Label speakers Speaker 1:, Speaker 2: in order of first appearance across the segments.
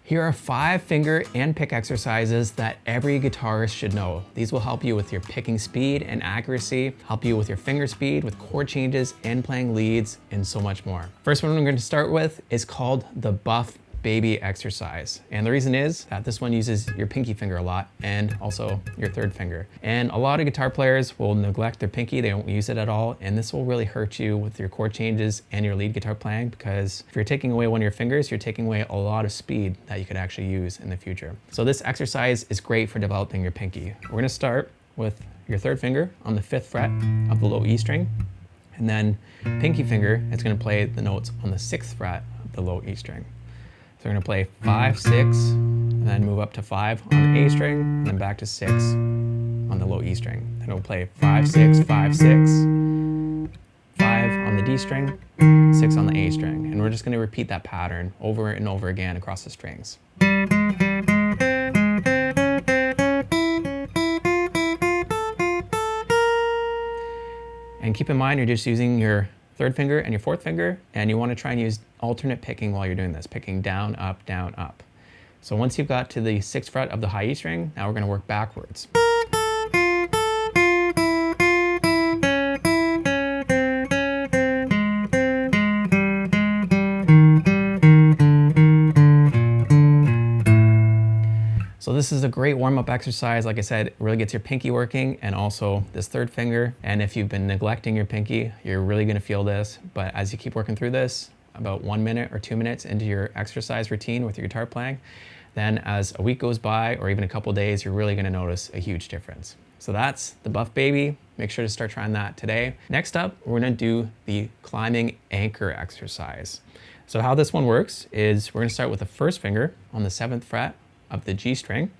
Speaker 1: Here are 5 finger and pick exercises that every guitarist should know. These will help you with your picking speed and accuracy, help you with your finger speed, with chord changes and playing leads, and so much more. First one I'm going to start with is called the Buff Baby exercise. And the reason is that this one uses your pinky finger a lot and also your third finger. And a lot of guitar players will neglect their pinky, they don't use it at all, and this will really hurt you with your chord changes and your lead guitar playing, because if you're taking away one of your fingers, you're taking away a lot of speed that you could actually use in the future. So this exercise is great for developing your pinky. We're gonna start with your third finger on the 5th fret of the low E string, and then pinky finger is gonna play the notes on the 6th fret of the low E string. So we're gonna play 5, 6, and then move up to 5 on the A string, and then back to 6 on the low E string. Then we'll play 5, 6, 5, 6, 5 on the D string, 6 on the A string. And we're just gonna repeat that pattern over and over again across the strings. And keep in mind, you're just using your third finger and your fourth finger, and you want to try and use alternate picking while you're doing this, picking down, up, down, up. So once you've got to the 6th fret of the high E string, now we're going to work backwards. So this is a great warm-up exercise. Like I said, it really gets your pinky working and also this third finger. And if you've been neglecting your pinky, you're really gonna feel this. But as you keep working through this, about 1 minute or 2 minutes into your exercise routine with your guitar playing, then as a week goes by or even a couple days, you're really gonna notice a huge difference. So that's the Buff Baby. Make sure to start trying that today. Next up, we're gonna do the climbing anchor exercise. So how this one works is we're gonna start with the first finger on the 7th fret of the G string,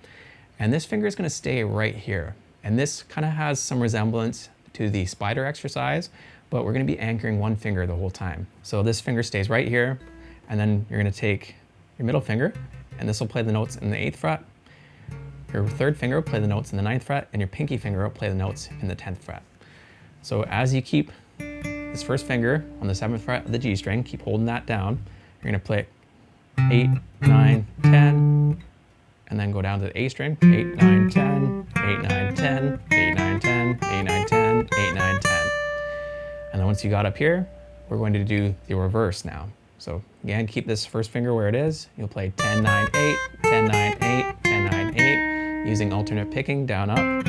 Speaker 1: and this finger is going to stay right here. And this kind of has some resemblance to the spider exercise, but we're going to be anchoring one finger the whole time. So this finger stays right here, and then you're going to take your middle finger, and this will play the notes in the 8th fret. Your third finger will play the notes in the 9th fret, and your pinky finger will play the notes in the 10th fret. So as you keep this first finger on the 7th fret of the G string, keep holding that down, you're going to play 8, 9, 10, and then go down to the A string, 8, 9, 10, 8, 9, 10, 8, 9, 10, 8, 9, 10, 8, 9, 10. And then once you got up here, we're going to do the reverse now. So again, keep this first finger where it is. You'll play 10, 9, 8, 10, 9, 8, 10, 9, 8, using alternate picking, down, up.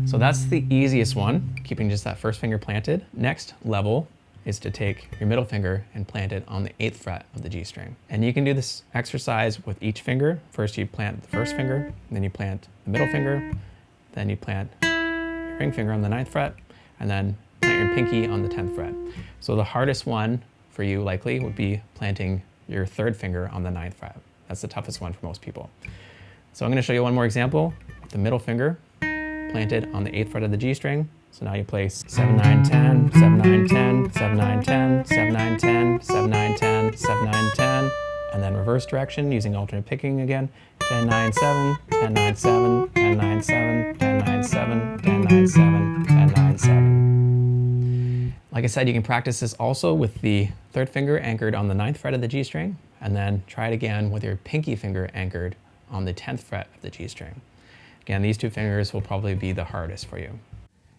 Speaker 1: So that's the easiest one, keeping just that first finger planted. Next level is to take your middle finger and plant it on the 8th fret of the G string. And you can do this exercise with each finger. First you plant the first finger, then you plant the middle finger, then you plant your ring finger on the 9th fret, and then plant your pinky on the 10th fret. So the hardest one for you likely would be planting your third finger on the 9th fret. That's the toughest one for most people. So I'm gonna show you one more example. The middle finger planted on the 8th fret of the G string. So now you play 7, 9, 10, 7, 9, 10, 7, 9, 10, 7, 9, 10, 7, 9, 10, 7, 9, 10, and then reverse direction using alternate picking again. 10, 9, 7, 10, 9, 7, 10, 9, 7, 10, 9, 7, 10, 9, 7, 10, 9, 7. Like I said, you can practice this also with the third finger anchored on the 9th fret of the G string, and then try it again with your pinky finger anchored on the 10th fret of the G string. Again, these two fingers will probably be the hardest for you.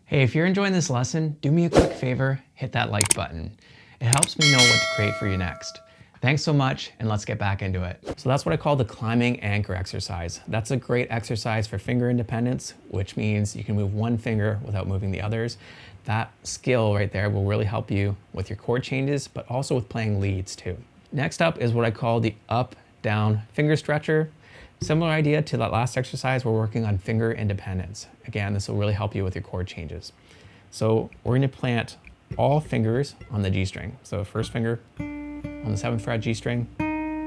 Speaker 1: Hey, if you're enjoying this lesson, do me a quick favor, hit that like button. It helps me know what to create for you next. Thanks so much, and let's get back into it. So that's what I call the climbing anchor exercise. That's a great exercise for finger independence, which means you can move one finger without moving the others. That skill right there will really help you with your chord changes, but also with playing leads too. Next up is what I call the up-down finger stretcher. Similar idea to that last exercise, we're working on finger independence. Again, this will really help you with your chord changes. So we're going to plant all fingers on the G string. So first finger on the 7th fret G string,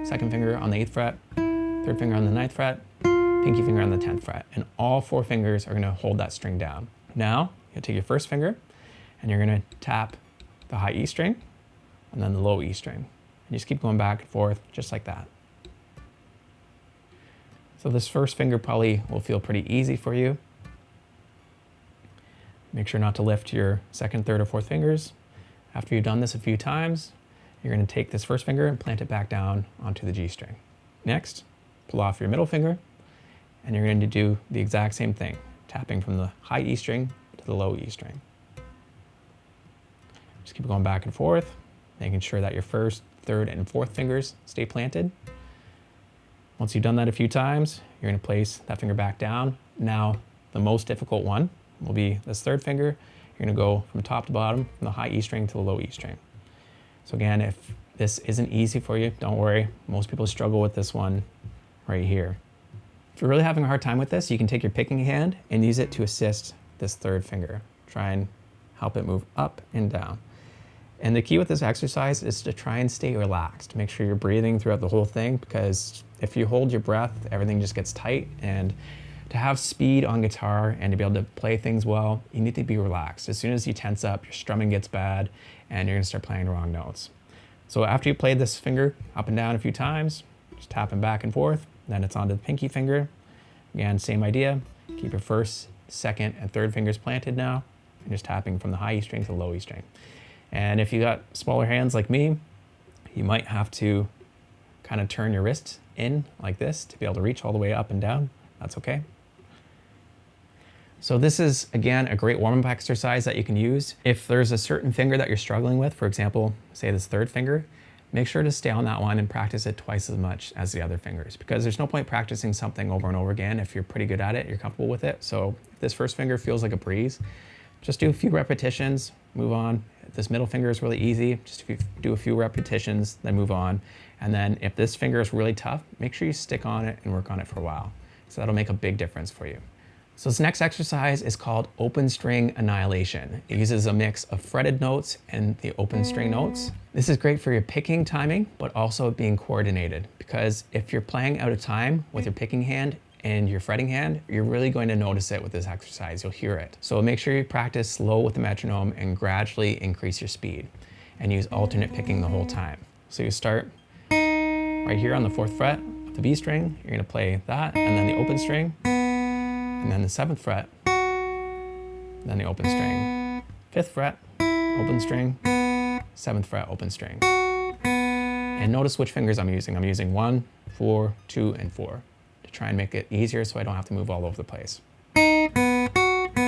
Speaker 1: second finger on the 8th fret, third finger on the 9th fret, pinky finger on the 10th fret. And all 4 fingers are going to hold that string down. Now, you'll take your first finger and you're going to tap the high E string and then the low E string. And you just keep going back and forth just like that. So this first finger probably will feel pretty easy for you. Make sure not to lift your second, third, or fourth fingers. After you've done this a few times, you're going to take this first finger and plant it back down onto the G string. Next, pull off your middle finger, and you're going to do the exact same thing, tapping from the high E string to the low E string. Just keep going back and forth, making sure that your first, third, and fourth fingers stay planted. Once you've done that a few times, you're going to place that finger back down. Now, the most difficult one will be this third finger. You're going to go from top to bottom, from the high E string to the low E string. So again, if this isn't easy for you, don't worry. Most people struggle with this one right here. If you're really having a hard time with this, you can take your picking hand and use it to assist this third finger. Try and help it move up and down. And the key with this exercise is to try and stay relaxed. Make sure you're breathing throughout the whole thing, because if you hold your breath, everything just gets tight. And to have speed on guitar and to be able to play things well, you need to be relaxed. As soon as you tense up, your strumming gets bad and you're gonna start playing the wrong notes. So after you played this finger up and down a few times, just tapping back and forth, then it's onto the pinky finger. Again, same idea. Keep your first, second, and third fingers planted now, and just tapping from the high E string to the low E string. And if you got smaller hands like me, you might have to kind of turn your wrists in like this to be able to reach all the way up and down. That's okay. So this is, again, a great warm-up exercise that you can use. If there's a certain finger that you're struggling with, for example, say this third finger, make sure to stay on that one and practice it twice as much as the other fingers, because there's no point practicing something over and over again if you're pretty good at it, you're comfortable with it. So if this first finger feels like a breeze, just do a few repetitions, move on. If this middle finger is really easy, just do a few repetitions, then move on. And then if this finger is really tough, make sure you stick on it and work on it for a while. So that'll make a big difference for you. So this next exercise is called open string annihilation. It uses a mix of fretted notes and the open string notes. This is great for your picking timing, but also being coordinated, because if you're playing out of time with your picking hand and your fretting hand, you're really going to notice it with this exercise. You'll hear it. So make sure you practice slow with the metronome and gradually increase your speed, and use alternate picking the whole time. So you start right here on the 4th fret of the B string. You're gonna play that, and then the open string, and then the 7th fret, then the open string. 5th fret, open string, 7th fret, open string. And notice which fingers I'm using. I'm using 1, 4, 2, and 4 to try and make it easier so I don't have to move all over the place. And then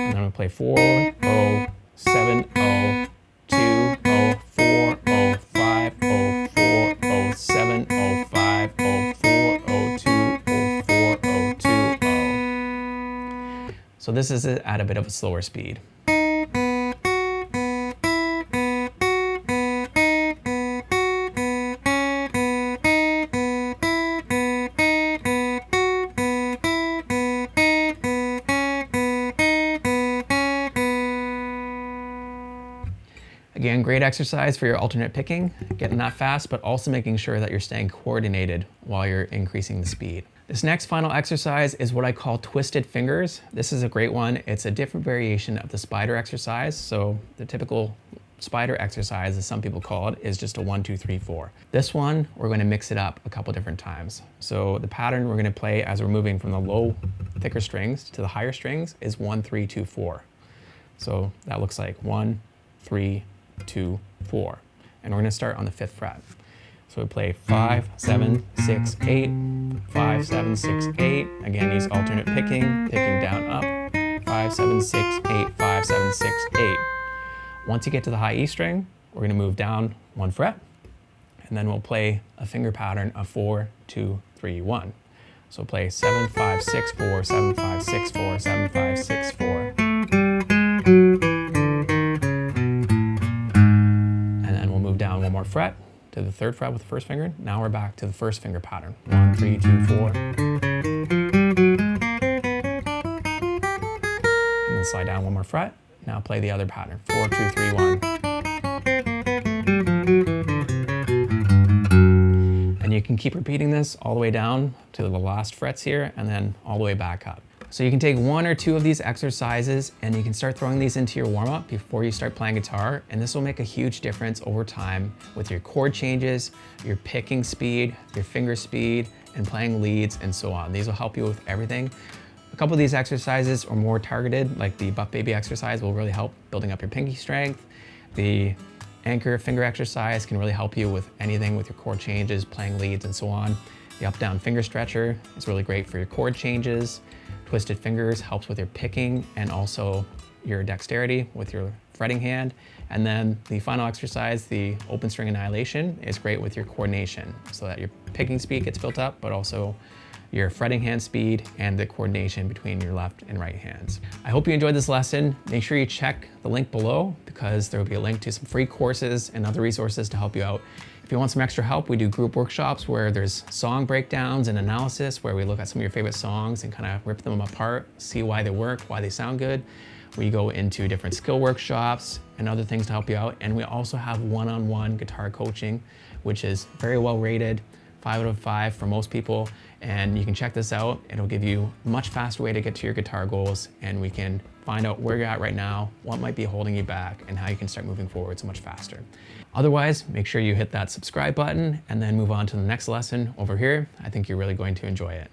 Speaker 1: I'm gonna play 4, 0, 7, 0, 2, 0, 4, 0, 5, 0, 4, 0, 7, 0, 5, 0, 4, 0, 2, 0, 4, 0, 2, 0. So this is it at a bit of a slower speed. Again, great exercise for your alternate picking, getting that fast, but also making sure that you're staying coordinated while you're increasing the speed. This next final exercise is what I call twisted fingers. This is a great one. It's a different variation of the spider exercise. So the typical spider exercise, as some people call it, is just a 1, 2, 3, 4. This one, we're going to mix it up a couple different times. So the pattern we're going to play as we're moving from the low, thicker strings to the higher strings is 1, 3, 2, 4. So that looks like 1, 3, 2, 4. And we're going to start on the 5th fret. So we play 5, 7, 6, 8, 5, 7, 6, 8. Again, use alternate picking down, up. 5, 7, 6, 8, 5, 7, 6, 8. Once you get to the high E string, we're going to move down 1 fret, and then we'll play a finger pattern of 4, 2, 3, 1. So play 7, 5, 6, 4, 7, 5, 6, 4, 7, 5, 6, 4. Down 1 more fret to the 3rd fret with the 1st finger. Now we're back to the 1st finger pattern. 1, 3, 2, 4. And then slide down 1 more fret. Now play the other pattern. 4, 2, 3, 1. And you can keep repeating this all the way down to the last frets here, and then all the way back up. So you can take 1 or 2 of these exercises and you can start throwing these into your warm-up before you start playing guitar, and this will make a huge difference over time with your chord changes, your picking speed, your finger speed, and playing leads and so on. These will help you with everything. A couple of these exercises are more targeted, like the Buff Baby exercise will really help building up your pinky strength. The anchor finger exercise can really help you with anything with your chord changes, playing leads, and so on. The up-down finger stretcher is really great for your chord changes. Twisted fingers helps with your picking and also your dexterity with your fretting hand. And then the final exercise, the open string annihilation, is great with your coordination so that your picking speed gets built up, but also your fretting hand speed and the coordination between your left and right hands. I hope you enjoyed this lesson. Make sure you check the link below because there will be a link to some free courses and other resources to help you out. If you want some extra help, we do group workshops where there's song breakdowns and analysis where we look at some of your favorite songs and kind of rip them apart, see why they work, why they sound good. We go into different skill workshops and other things to help you out. And we also have one-on-one guitar coaching, which is very well rated, 5 out of 5 for most people. And you can check this out. It'll give you a much faster way to get to your guitar goals, and we can find out where you're at right now, what might be holding you back, and how you can start moving forward so much faster. Otherwise, make sure you hit that subscribe button and then move on to the next lesson over here. I think you're really going to enjoy it.